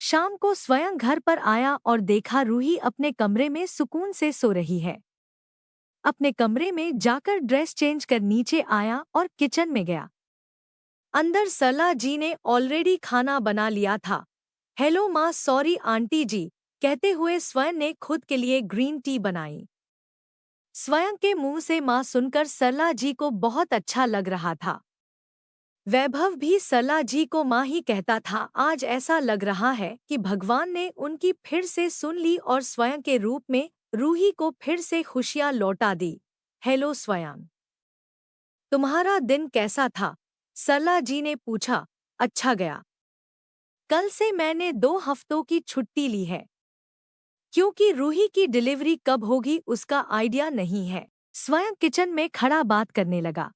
शाम को स्वयं घर पर आया और देखा रूही अपने कमरे में सुकून से सो रही है। अपने कमरे में जाकर ड्रेस चेंज कर नीचे आया और किचन में गया। अंदर सरला जी ने ऑलरेडी खाना बना लिया था। हेलो माँ, सॉरी आंटी जी, कहते हुए स्वयं ने खुद के लिए ग्रीन टी बनाई। स्वयं के मुंह से माँ सुनकर सरला जी को बहुत अच्छा लग रहा था। वैभव भी सरला जी को माँ ही कहता था। आज ऐसा लग रहा है कि भगवान ने उनकी फिर से सुन ली और स्वयं के रूप में रूही को फिर से खुशियाँ लौटा दी। हेलो स्वयं, तुम्हारा दिन कैसा था? सरला जी ने पूछा। अच्छा गया। कल से मैंने 2 हफ्तों की छुट्टी ली है, क्योंकि रूही की डिलीवरी कब होगी उसका आइडिया नहीं है। स्वयं किचन में खड़ा बात करने लगा।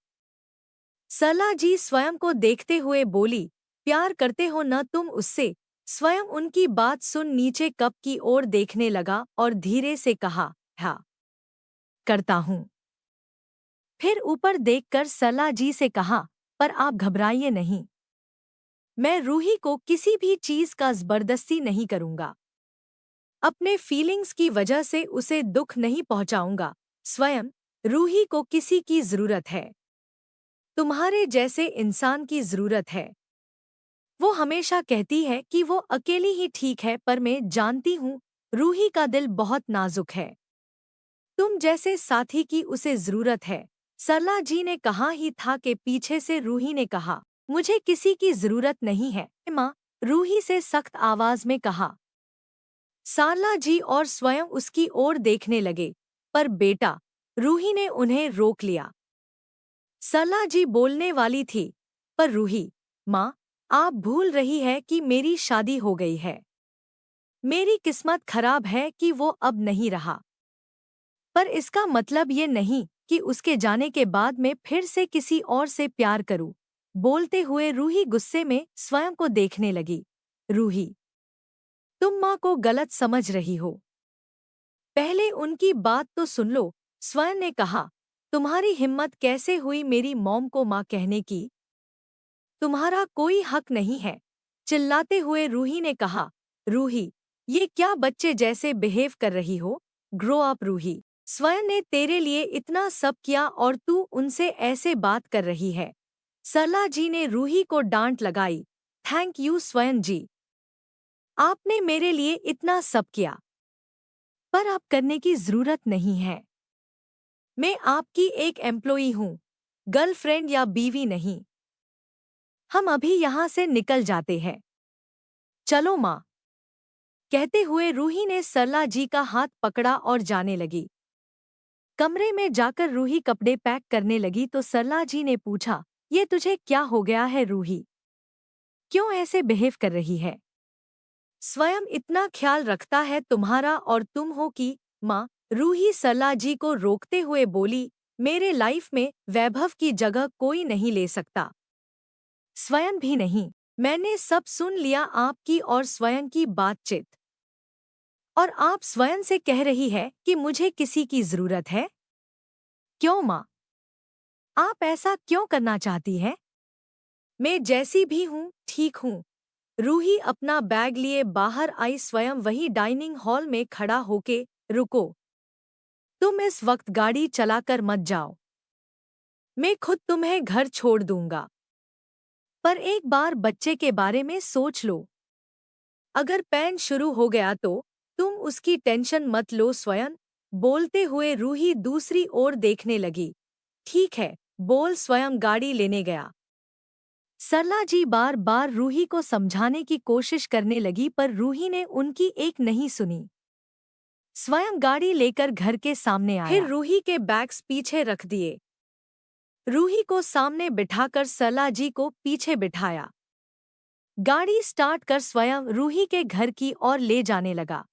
सरला जी स्वयं को देखते हुए बोली, प्यार करते हो न तुम उससे? स्वयं उनकी बात सुन नीचे कप की ओर देखने लगा और धीरे से कहा, हाँ, करता हूँ। फिर ऊपर देखकर सरला जी से कहा, पर आप घबराइए नहीं, मैं रूही को किसी भी चीज का जबरदस्ती नहीं करूंगा। अपने फीलिंग्स की वजह से उसे दुख नहीं पहुंचाऊंगा। स्वयं, रूही को किसी की जरूरत है, तुम्हारे जैसे इंसान की जरूरत है। वो हमेशा कहती है कि वो अकेली ही ठीक है, पर मैं जानती हूँ रूही का दिल बहुत नाजुक है। तुम जैसे साथी की उसे जरूरत है। सरला जी ने कहा ही था कि पीछे से रूही ने कहा, मुझे किसी की जरूरत नहीं है माँ, रूही से सख्त आवाज में कहा। सरला जी और स्वयं उसकी ओर देखने लगे, पर बेटा, रूही ने उन्हें रोक लिया। सरला जी बोलने वाली थी, पर रूही, माँ, आप भूल रही है कि मेरी शादी हो गई है। मेरी किस्मत खराब है कि वो अब नहीं रहा, पर इसका मतलब ये नहीं कि उसके जाने के बाद मैं फिर से किसी और से प्यार करूं। बोलते हुए रूही गुस्से में स्वयं को देखने लगी। रूही, तुम माँ को गलत समझ रही हो, पहले उनकी बात तो सुन लो। स्वयं ने कहा, तुम्हारी हिम्मत कैसे हुई मेरी मॉम को माँ कहने की? तुम्हारा कोई हक नहीं है। चिल्लाते हुए रूही ने कहा। रूही, ये क्या बच्चे जैसे बिहेव कर रही हो? ग्रो अप रूही, स्वयं ने तेरे लिए इतना सब किया और तू उनसे ऐसे बात कर रही है। सरला जी ने रूही को डांट लगाई। थैंक यू स्वयं जी, आपने मेरे लिए इतना सब किया, पर आप करने की जरूरत नहीं है। मैं आपकी एक एम्प्लॉई हूँ, गर्लफ्रेंड या बीवी नहीं। हम अभी यहाँ से निकल जाते हैं। चलो माँ, कहते हुए रूही ने सरला जी का हाथ पकड़ा और जाने लगी। कमरे में जाकर रूही कपड़े पैक करने लगी तो सरला जी ने पूछा, ये तुझे क्या हो गया है रूही? क्यों ऐसे बिहेव कर रही है? स्वयं इतना ख्याल रखता है तुम्हारा और तुम हो कि माँ? रूही सरला जी को रोकते हुए बोली, मेरे लाइफ में वैभव की जगह कोई नहीं ले सकता, स्वयं भी नहीं। मैंने सब सुन लिया आपकी और स्वयं की बातचीत, और आप स्वयं से कह रही है कि मुझे किसी की जरूरत है। क्यों माँ? आप ऐसा क्यों करना चाहती है? मैं जैसी भी हूँ ठीक हूँ। रूही अपना बैग लिए बाहर आई। स्वयं वही डाइनिंग हॉल में खड़ा होके, रुको, तुम इस वक्त गाड़ी चलाकर मत जाओ, मैं खुद तुम्हें घर छोड़ दूंगा। पर एक बार बच्चे के बारे में सोच लो, अगर पेन शुरू हो गया तो तुम उसकी टेंशन मत लो। स्वयं बोलते हुए रूही दूसरी ओर देखने लगी। ठीक है, बोल। स्वयं गाड़ी लेने गया। सरला जी बार बार रूही को समझाने की कोशिश करने लगी, पर रूही ने उनकी एक नहीं सुनी। स्वयं गाड़ी लेकर घर के सामने आया। फिर रूही के बैग्स पीछे रख दिए। रूही को सामने बिठाकर सरला जी को पीछे बिठाया। गाड़ी स्टार्ट कर स्वयं रूही के घर की ओर ले जाने लगा।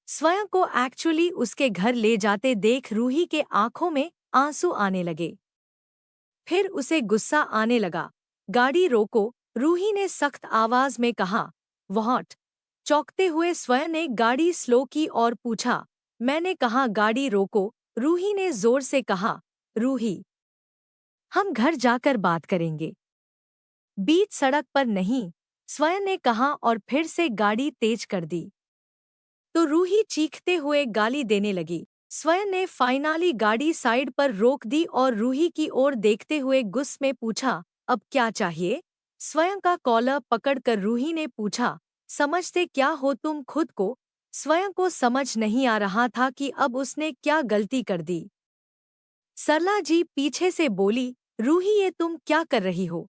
स्वयं को एक्चुअली उसके घर ले जाते देख रूही के आंखों में आंसू आने लगे। फिर उसे गुस्सा आने लगा। गाड़ी रोको, रूही ने सख्त आवाज में कहा। व्हाट? चौंकते हुए स्वयं ने गाड़ी स्लो की और पूछा। मैंने कहा गाड़ी रोको, रूही ने जोर से कहा। रूही, हम घर जाकर बात करेंगे, बीच सड़क पर नहीं। स्वयं ने कहा और फिर से गाड़ी तेज कर दी। तो रूही चीखते हुए गाली देने लगी। स्वयं ने फाइनली गाड़ी साइड पर रोक दी और रूही की ओर देखते हुए गुस्से में पूछा, अब क्या चाहिए? स्वयं का कॉलर पकड़कर रूही ने पूछा, समझते क्या हो तुम खुद को? स्वयं को समझ नहीं आ रहा था कि अब उसने क्या गलती कर दी। सरला जी पीछे से बोली, रूही ये तुम क्या कर रही हो?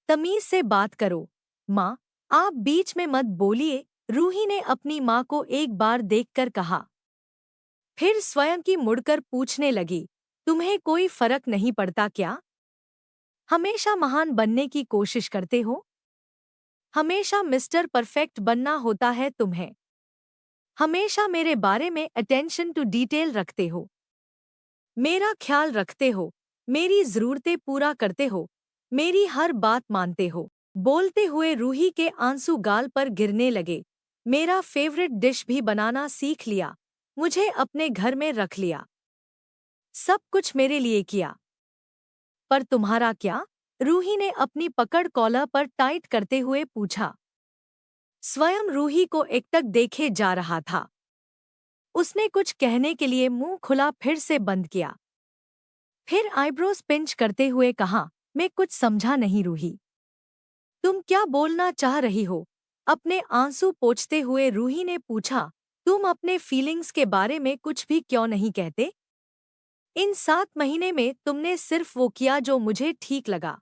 तमीज से बात करो। माँ, आप बीच में मत बोलिए, रूही ने अपनी माँ को एक बार देखकर कहा। फिर स्वयं की मुड़कर पूछने लगी, तुम्हें कोई फर्क नहीं पड़ता क्या? हमेशा महान बनने की कोशिश करते हो? हमेशा मिस्टर परफेक्ट बनना होता है तुम्हें। हमेशा मेरे बारे में अटेंशन टू डिटेल रखते हो। मेरा ख्याल रखते हो, मेरी जरूरतें पूरा करते हो, मेरी हर बात मानते हो। बोलते हुए रूही के आंसू गाल पर गिरने लगे। मेरा फेवरेट डिश भी बनाना सीख लिया, मुझे अपने घर में रख लिया, सब कुछ मेरे लिए किया। पर तुम्हारा क्या? रूही ने अपनी पकड़ कॉलर पर टाइट करते हुए पूछा। स्वयं रूही को एकटक देखे जा रहा था। उसने कुछ कहने के लिए मुंह खुला फिर से बंद किया। फिर आईब्रोज पिंच करते हुए कहा, मैं कुछ समझा नहीं रूही। तुम क्या बोलना चाह रही हो? अपने आंसू पोंछते हुए रूही ने पूछा, तुम अपने फीलिंग्स के बारे में कुछ भी क्यों नहीं कहते? इन 7 महीने में तुमने सिर्फ वो किया जो मुझे ठीक लगा,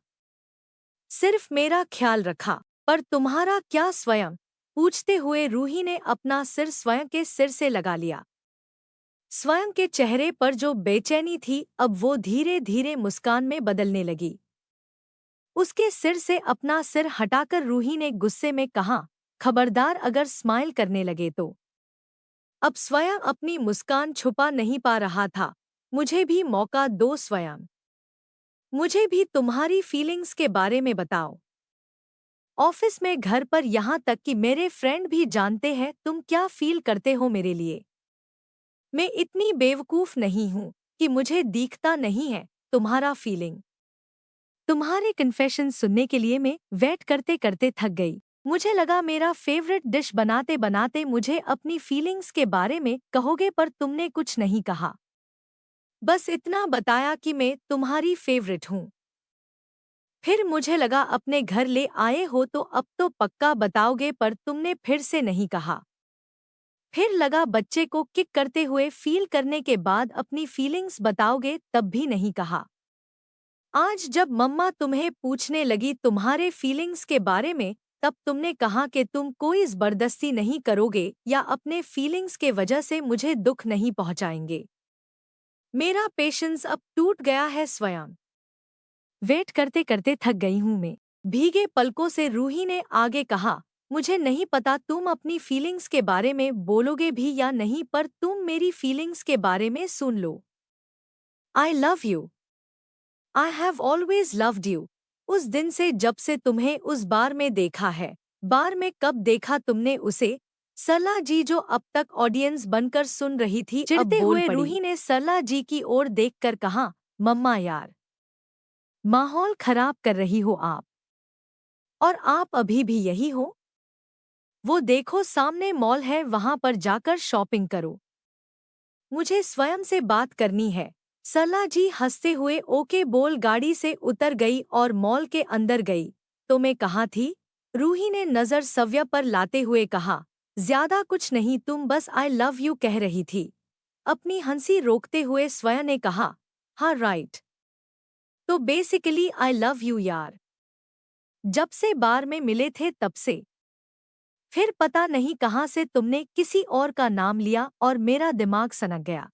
सिर्फ मेरा ख्याल रखा। पर तुम्हारा क्या स्वयं? पूछते हुए रूही ने अपना सिर स्वयं के सिर से लगा लिया। स्वयं के चेहरे पर जो बेचैनी थी अब वो धीरे धीरे मुस्कान में बदलने लगी। उसके सिर से अपना सिर हटाकर रूही ने गुस्से में कहा, खबरदार अगर स्माइल करने लगे तो। अब स्वयं अपनी मुस्कान छुपा नहीं पा रहा था। मुझे भी मौका दो स्वयं। मुझे भी तुम्हारी फीलिंग्स के बारे में बताओ। ऑफिस में, घर पर, यहाँ तक कि मेरे फ्रेंड भी जानते हैं तुम क्या फील करते हो मेरे लिए। मैं इतनी बेवकूफ नहीं हूँ कि मुझे दिखता नहीं है तुम्हारा फीलिंग। तुम्हारे कन्फेशन सुनने के लिए मैं वेट करते करते थक गई। मुझे लगा मेरा फेवरेट डिश बनाते बनाते मुझे अपनी फीलिंग्स के बारे में कहोगे, पर तुमने कुछ नहीं कहा। बस इतना बताया कि मैं तुम्हारी फेवरेट हूँ। फिर मुझे लगा अपने घर ले आए हो तो अब तो पक्का बताओगे, पर तुमने फिर से नहीं कहा। फिर लगा बच्चे को किक करते हुए फील करने के बाद अपनी फीलिंग्स बताओगे, तब भी नहीं कहा। आज जब मम्मा तुम्हें पूछने लगी तुम्हारे फीलिंग्स के बारे में, तब तुमने कहा कि तुम कोई जबरदस्ती नहीं करोगे या अपने फीलिंग्स के वजह से मुझे दुख नहीं पहुंचाएंगे। मेरा पेशेंस अब टूट गया है स्वयं। वेट करते करते थक गई हूं मैं। भीगे पलकों से रूही ने आगे कहा, मुझे नहीं पता तुम अपनी फीलिंग्स के बारे में बोलोगे भी या नहीं, पर तुम मेरी फीलिंग्स के बारे में सुन लो। I love you. I have always loved you. उस दिन से जब से तुम्हें उस बार में देखा है। बार में कब देखा तुमने उसे? सरला जी जो अब तक ऑडियंस बनकर सुन रही थी, चिढ़ते हुए रूही ने सरला जी की ओर देखकर कहा, मम्मा यार, माहौल खराब कर रही हो आप। और आप अभी भी यही हो? वो देखो सामने मॉल है, वहां पर जाकर शॉपिंग करो। मुझे स्वयं से बात करनी है। सरला जी हंसते हुए ओके बोल गाड़ी से उतर गई और मॉल के अंदर गई। तो मैं कहाँ थी? रूही ने नजर सव्या पर लाते हुए कहा, ज्यादा कुछ नहीं, तुम बस आई लव यू कह रही थी। अपनी हंसी रोकते हुए स्वयं ने कहा, हाँ राइट, तो बेसिकली आई लव यू यार। जब से बार में मिले थे तब से। फिर पता नहीं कहाँ से तुमने किसी और का नाम लिया और मेरा दिमाग सनक गया।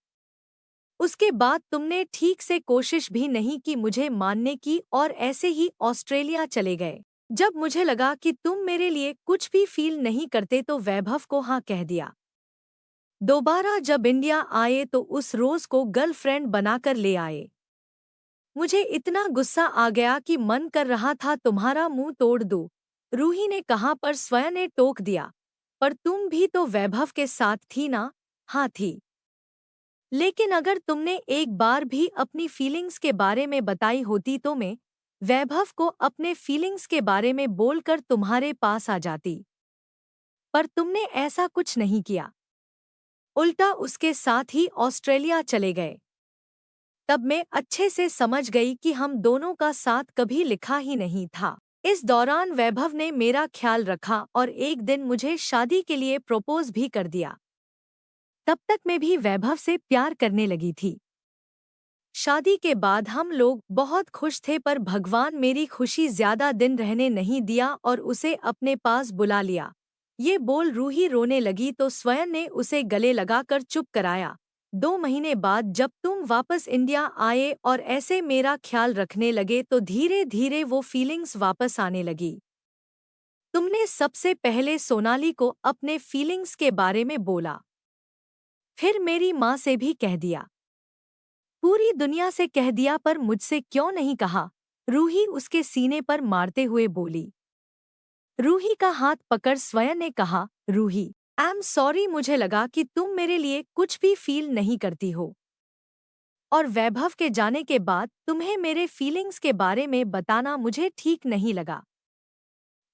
उसके बाद तुमने ठीक से कोशिश भी नहीं की मुझे मानने की और ऐसे ही ऑस्ट्रेलिया चले गए। जब मुझे लगा कि तुम मेरे लिए कुछ भी फील नहीं करते तो वैभव को हाँ कह दिया। दोबारा जब इंडिया आए तो उस रोज को गर्लफ्रेंड बनाकर ले आए। मुझे इतना गुस्सा आ गया कि मन कर रहा था तुम्हारा मुंह तोड़ दूं। रूही ने कहा, पर स्वयं ने टोक दिया, पर तुम भी तो वैभव के साथ थी ना? हाँ थी। लेकिन अगर तुमने एक बार भी अपनी फीलिंग्स के बारे में बताई होती तो मैं वैभव को अपने फीलिंग्स के बारे में बोलकर तुम्हारे पास आ जाती, पर तुमने ऐसा कुछ नहीं किया। उल्टा उसके साथ ही ऑस्ट्रेलिया चले गए। तब मैं अच्छे से समझ गई कि हम दोनों का साथ कभी लिखा ही नहीं था। इस दौरान वैभव ने मेरा ख्याल रखा और एक दिन मुझे शादी के लिए प्रपोज भी कर दिया। तब तक मैं भी वैभव से प्यार करने लगी थी। शादी के बाद हम लोग बहुत खुश थे, पर भगवान मेरी खुशी ज्यादा दिन रहने नहीं दिया और उसे अपने पास बुला लिया। ये बोल रूही रोने लगी तो स्वयं ने उसे गले लगाकर चुप कराया। 2 महीने बाद जब तुम वापस इंडिया आए और ऐसे मेरा ख्याल रखने लगे तो धीरे धीरे वो फीलिंग्स वापस आने लगी। तुमने सबसे पहले सोनाली को अपने फीलिंग्स के बारे में बोला, फिर मेरी माँ से भी कह दिया, पूरी दुनिया से कह दिया, पर मुझसे क्यों नहीं कहा? रूही उसके सीने पर मारते हुए बोली। रूही का हाथ पकड़ स्वयं ने कहा, रूही, आई एम सॉरी, मुझे लगा कि तुम मेरे लिए कुछ भी फील नहीं करती हो, और वैभव के जाने के बाद तुम्हें मेरे फीलिंग्स के बारे में बताना मुझे ठीक नहीं लगा।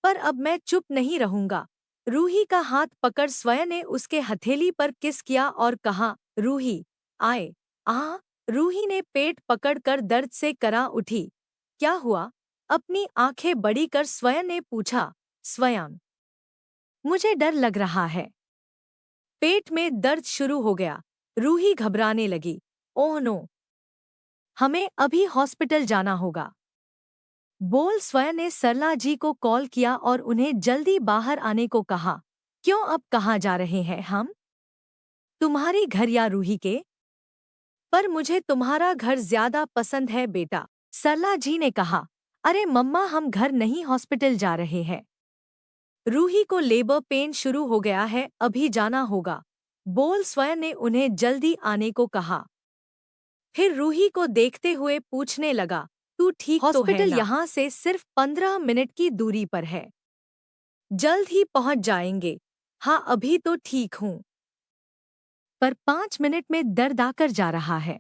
पर अब मैं चुप नहीं रहूंगा। रूही का हाथ पकड़ स्वयं ने उसके हथेली पर किस किया और कहा, रूही, आए। आ रूही ने पेट पकड़कर दर्द से करा उठी। क्या हुआ? अपनी आंखें बड़ी कर स्वयं ने पूछा। स्वयं, मुझे डर लग रहा है। पेट में दर्द शुरू हो गया। रूही घबराने लगी। ओह नो, हमें अभी हॉस्पिटल जाना होगा। बोल स्वयं ने सरला जी को कॉल किया और उन्हें जल्दी बाहर आने को कहा। क्यों, अब कहाँ जा रहे हैं हम? तुम्हारी घर या रूही के? पर मुझे तुम्हारा घर ज्यादा पसंद है बेटा, सरला जी ने कहा। अरे मम्मा, हम घर नहीं हॉस्पिटल जा रहे हैं। रूही को लेबर पेन शुरू हो गया है, अभी जाना होगा। बोल स्वयं ने उन्हें जल्दी आने को कहा। फिर रूही को देखते हुए पूछने लगा, तू ठीक तो है ना? हॉस्पिटल यहाँ से सिर्फ 15 मिनट की दूरी पर है, जल्द ही पहुँच जाएंगे। हाँ, अभी तो ठीक हूँ, पर 5 मिनट में दर्द आकर जा रहा है,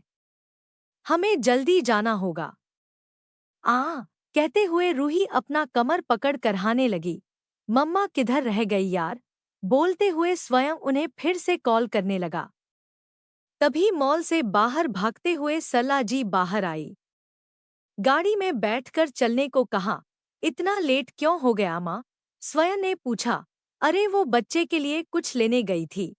हमें जल्दी जाना होगा। कहते हुए रूही अपना कमर पकड़ कर हारने लगी। मम्मा किधर रह गई यार? बोलते हुए स्वयं उन्हें फिर से कॉल करने लगा। तभी मॉल से बाहर भागते हुए सरला जी बाहर आई। गाड़ी में बैठकर चलने को कहा। इतना लेट क्यों हो गया माँ? स्वयं ने पूछा। अरे वो बच्चे के लिए कुछ लेने गई थी,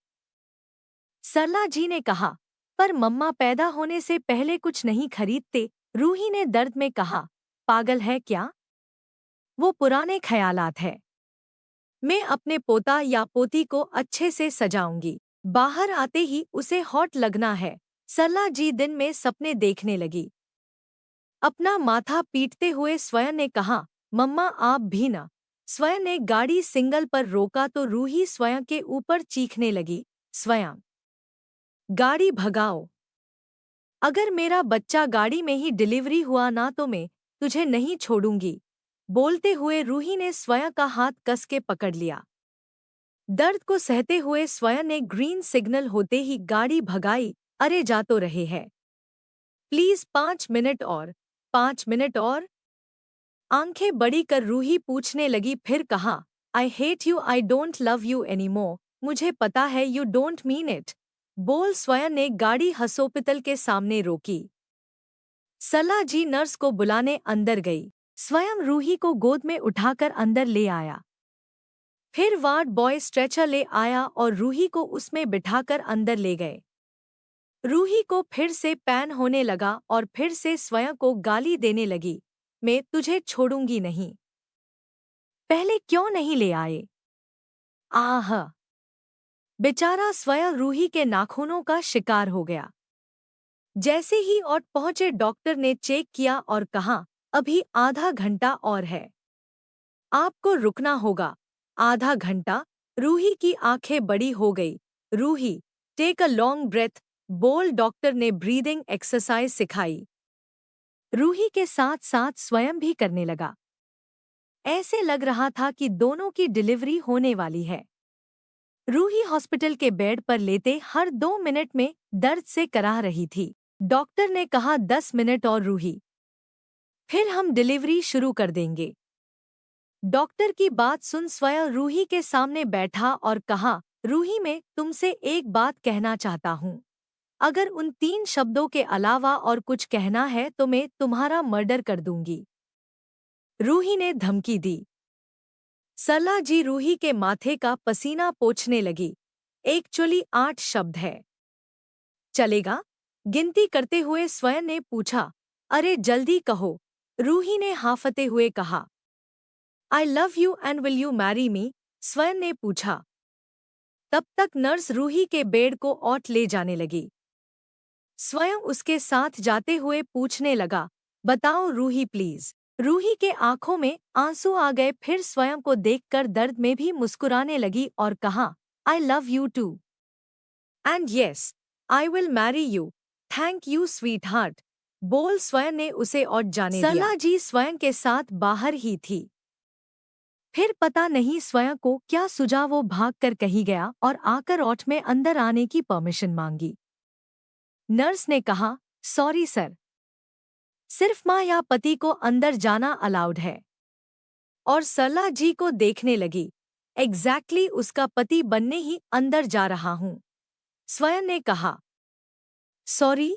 सरला जी ने कहा। पर मम्मा पैदा होने से पहले कुछ नहीं खरीदते, रूही ने दर्द में कहा। पागल है क्या? वो पुराने ख्यालात है। मैं अपने पोता या पोती को अच्छे से सजाऊंगी। बाहर आते ही उसे हॉट लगना है। सरला जी दिन में सपने देखने लगी। अपना माथा पीटते हुए स्वयं ने कहा, मम्मा आप भी ना। स्वयं ने गाड़ी सिग्नल पर रोका तो रूही स्वयं के ऊपर चीखने लगी। स्वयं, गाड़ी भगाओ। अगर मेरा बच्चा गाड़ी में ही डिलीवरी हुआ ना तो मैं तुझे नहीं छोड़ूंगी। बोलते हुए रूही ने स्वयं का हाथ कस के पकड़ लिया। दर्द को सहते हुए स्वयं ने ग्रीन सिग्नल होते ही गाड़ी भगाई। अरे जा तो रहे हैं, प्लीज 5 मिनट और, 5 मिनट और। आंखें बड़ी कर रूही पूछने लगी, फिर कहा, I hate you, I don't love you anymore. मुझे पता है यू डोंट मीन इट। बोल स्वयं ने गाड़ी हॉस्पिटल के सामने रोकी। सरला जी नर्स को बुलाने अंदर गई। स्वयं रूही को गोद में उठाकर अंदर ले आया। फिर वार्ड बॉय स्ट्रेचर ले आया और रूही को उसमें बिठाकर अंदर ले गए। रूही को फिर से पैन होने लगा और फिर से स्वयं को गाली देने लगी। मैं तुझे छोड़ूंगी नहीं, पहले क्यों नहीं ले आए? आह! बेचारा स्वयं रूही के नाखूनों का शिकार हो गया। जैसे ही और पहुंचे डॉक्टर ने चेक किया और कहा, अभी आधा घंटा और है, आपको रुकना होगा। आधा घंटा? रूही की आंखें बड़ी हो गई। Ruhi, take a long breath. बोल डॉक्टर ने ब्रीदिंग एक्सरसाइज सिखाई। रूही के साथ साथ स्वयं भी करने लगा। ऐसे लग रहा था कि दोनों की डिलीवरी होने वाली है। रूही हॉस्पिटल के बेड पर लेटे हर 2 मिनट में दर्द से कराह रही थी। डॉक्टर ने कहा 10 मिनट और रूही फिर हम डिलीवरी शुरू कर देंगे। डॉक्टर की बात सुन स्वयं रूही के सामने बैठा और कहा, रूही, मैं तुमसे एक बात कहना चाहता हूँ। अगर उन 3 शब्दों के अलावा और कुछ कहना है तो मैं तुम्हारा मर्डर कर दूंगी। रूही ने धमकी दी। सरला जी रूही के माथे का पसीना पोंछने लगी। एक्चुअली 8 शब्द है। चलेगा? गिनती करते हुए स्वयं ने पूछा। अरे जल्दी कहो। रूही ने हांफते हुए कहा। I love you and will you marry me? स्वयं ने पूछा। तब तक नर्स रूही के बेड को औट ले जाने लगी। स्वयं उसके साथ जाते हुए पूछने लगा, बताओ रूही प्लीज। रूही के आंखों में आंसू आ गए। फिर स्वयं को देखकर दर्द में भी मुस्कुराने लगी और कहा, I love you too and yes I will marry you. Thank you sweetheart. बोल स्वयं ने उसे और जाने दिया। सरला जी स्वयं के साथ बाहर ही थी। फिर पता नहीं स्वयं को क्या सुझा, वो भाग कर कहीं गया और आकर ऑट में अंदर आने की परमिशन मांगी। नर्स ने कहा, सॉरी सर, सिर्फ माँ या पति को अंदर जाना अलाउड है। और सरला जी को देखने लगी। एग्जैक्टली उसका पति बनने ही अंदर जा रहा हूँ। स्वयं ने कहा, सॉरी,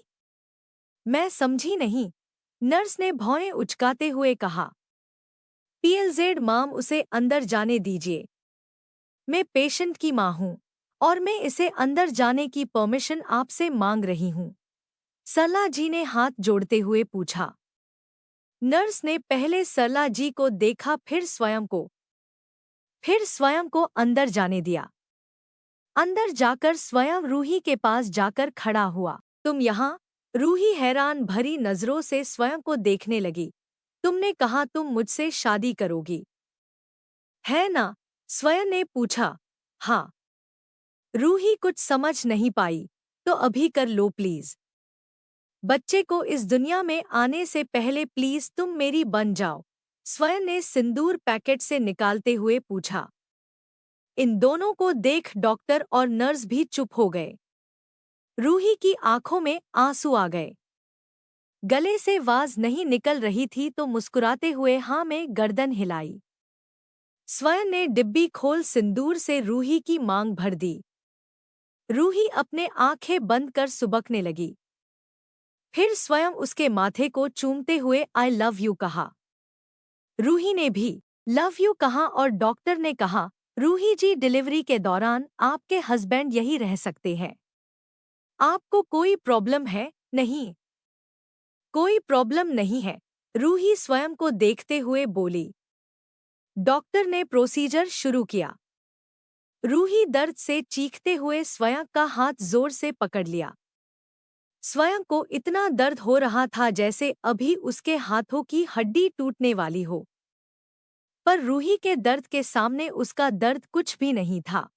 मैं समझी नहीं। नर्स ने भौएं उचकाते हुए कहा, पीएलजेड माम, उसे अंदर जाने दीजिए। मैं पेशेंट की माँ हूँ और मैं इसे अंदर जाने की परमिशन आपसे मांग रही हूँ। सरला जी ने हाथ जोड़ते हुए पूछा। नर्स ने पहले सरला जी को देखा, फिर स्वयं को अंदर जाने दिया। अंदर जाकर स्वयं रूही के पास जाकर खड़ा हुआ। तुम यहाँ? रूही हैरान भरी नजरों से स्वयं को देखने लगी। तुमने कहा तुम मुझसे शादी करोगी, है ना? स्वयं ने पूछा। हाँ। रूही कुछ समझ नहीं पाई। तो अभी कर लो प्लीज। बच्चे को इस दुनिया में आने से पहले प्लीज तुम मेरी बन जाओ। स्वयं ने सिंदूर पैकेट से निकालते हुए पूछा। इन दोनों को देख डॉक्टर और नर्स भी चुप हो गए। रूही की आंखों में आंसू आ गए। गले से आवाज नहीं निकल रही थी तो मुस्कुराते हुए हाँ में गर्दन हिलाई। स्वयं ने डिब्बी खोल सिंदूर से रूही की मांग भर दी। रूही अपने आंखें बंद कर सुबकने लगी। फिर स्वयं उसके माथे को चूमते हुए आई लव यू कहा। रूही ने भी लव यू कहा और डॉक्टर ने कहा, रूही जी, डिलीवरी के दौरान आपके हस्बैंड यही रह सकते हैं। आपको कोई प्रॉब्लम है? नहीं, कोई प्रॉब्लम नहीं है, रूही स्वयं को देखते हुए बोली। डॉक्टर ने प्रोसीजर शुरू किया। रूही दर्द से चीखते हुए स्वयं का हाथ जोर से पकड़ लिया। स्वयं को इतना दर्द हो रहा था जैसे अभी उसके हाथों की हड्डी टूटने वाली हो। पर रूही के दर्द के सामने उसका दर्द कुछ भी नहीं था।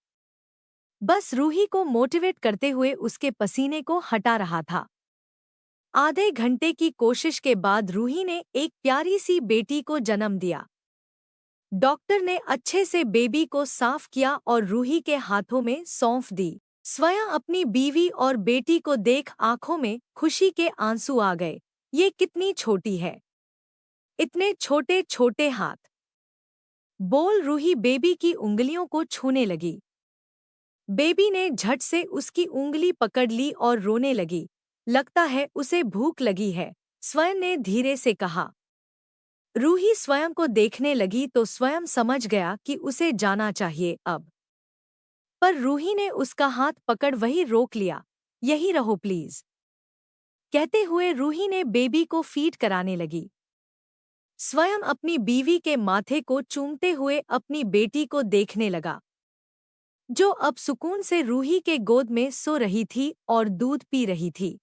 बस रूही को मोटिवेट करते हुए उसके पसीने को हटा रहा था। आधे घंटे की कोशिश के बाद रूही ने एक प्यारी सी बेटी को जन्म दिया। डॉक्टर ने अच्छे से बेबी को साफ किया और रूही के हाथों में सौंफ दी। स्वयं अपनी बीवी और बेटी को देख आंखों में खुशी के आंसू आ गए। ये कितनी छोटी है, इतने छोटे छोटे हाथ। बोल रूही बेबी की उंगलियों को छूने लगी। बेबी ने झट से उसकी उंगली पकड़ ली और रोने लगी। लगता है उसे भूख लगी है, स्वयं ने धीरे से कहा। रूही स्वयं को देखने लगी तो स्वयं समझ गया कि उसे जाना चाहिए अब। पर रूही ने उसका हाथ पकड़ वही रोक लिया। यही रहो प्लीज, कहते हुए रूही ने बेबी को फीड कराने लगी। स्वयं अपनी बीवी के माथे को चूमते हुए अपनी बेटी को देखने लगा, जो अब सुकून से रूही के गोद में सो रही थी और दूध पी रही थी।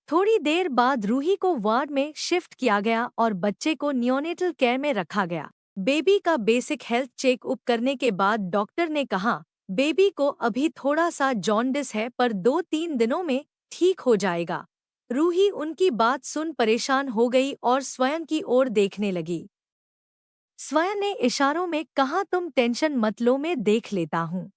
थोड़ी देर बाद रूही को वार्ड में शिफ्ट किया गया और बच्चे को नियोनेटल केयर में रखा गया। बेबी का बेसिक हेल्थ चेकअप करने के बाद डॉक्टर ने कहा, बेबी को अभी थोड़ा सा जॉन्डिस है पर 2-3 दिनों में ठीक हो जाएगा। रूही उनकी बात सुन परेशान हो गई और स्वयं की ओर देखने लगी। स्वयं ने इशारों में कहा, तुम टेंशन मत लो, मैं देख लेता हूँ।